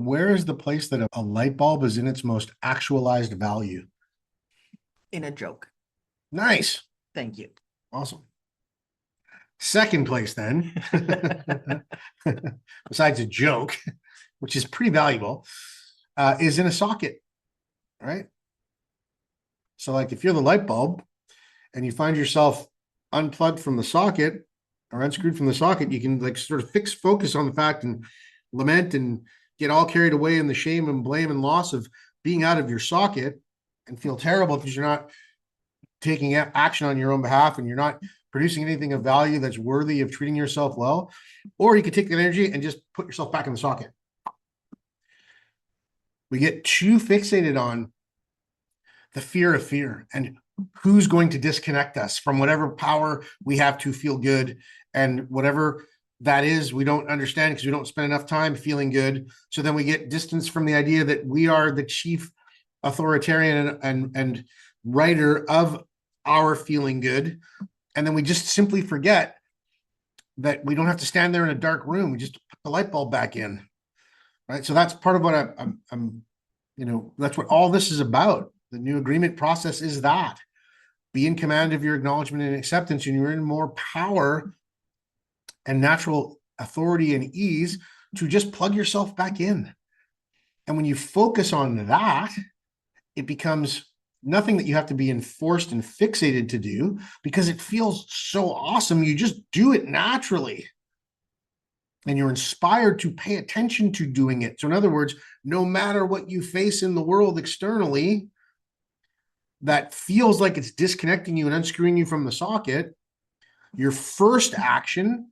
where is the place that a light bulb is in its most actualized value? In a joke. Nice. Thank you. Awesome. Second place then, besides a joke, which is pretty valuable, is in a socket, right? So like if you're the light bulb and you find yourself unplugged from the socket or unscrewed from the socket, you can like sort of focus on the fact and lament and get all carried away in the shame and blame and loss of being out of your socket and feel terrible because you're not taking action on your own behalf and you're not producing anything of value that's worthy of treating yourself well. Or you could take that energy and just put yourself back in the socket. We get too fixated on the fear of fear and who's going to disconnect us from whatever power we have to feel good, and whatever that is, we don't understand because we don't spend enough time feeling good. So then we get distance from the idea that we are the chief authoritarian and writer of our feeling good. And then we just simply forget that we don't have to stand there in a dark room. We just put the light bulb back in, right? So that's part of what I'm that's what all this is about. The new agreement process is that. Be in command of your acknowledgement and acceptance, and you're in more power and natural authority and ease to just plug yourself back in. And when you focus on that, it becomes nothing that you have to be enforced and fixated to do because it feels so awesome. You just do it naturally. And you're inspired to pay attention to doing it. So in other words, no matter what you face in the world externally that feels like it's disconnecting you and unscrewing you from the socket, your first action,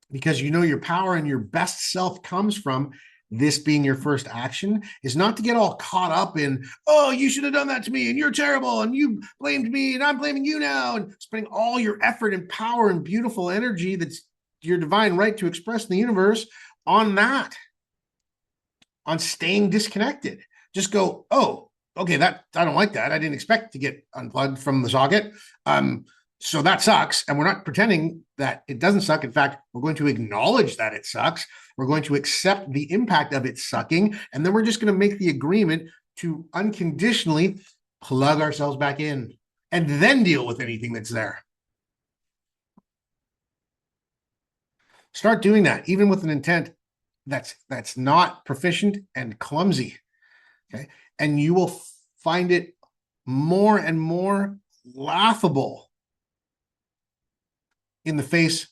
because you know your power and your best self comes from this being your first action, is not to get all caught up in, oh, you should have done that to me and you're terrible and you blamed me and I'm blaming you now, and spending all your effort and power and beautiful energy that's your divine right to express in the universe on that, on staying disconnected. Just go, oh, okay, that I don't like that. I didn't expect to get unplugged from the socket. So that sucks. And we're not pretending that it doesn't suck. In fact, we're going to acknowledge that it sucks. We're going to accept the impact of it sucking. And then we're just going to make the agreement to unconditionally plug ourselves back in and then deal with anything that's there. Start doing that, even with an intent that's not proficient and clumsy. Okay. And you will find it more and more laughable in the face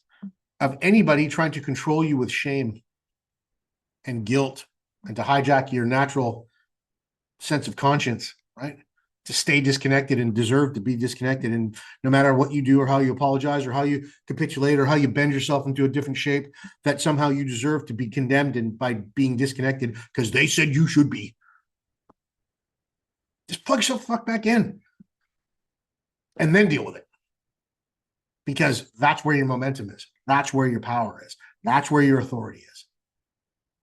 of anybody trying to control you with shame and guilt and to hijack your natural sense of conscience, right? To stay disconnected and deserve to be disconnected. And no matter what you do or how you apologize or how you capitulate or how you bend yourself into a different shape, that somehow you deserve to be condemned and by being disconnected because they said you should be. Just plug yourself the fuck back in and then deal with it. Because that's where your momentum is. That's where your power is. That's where your authority is.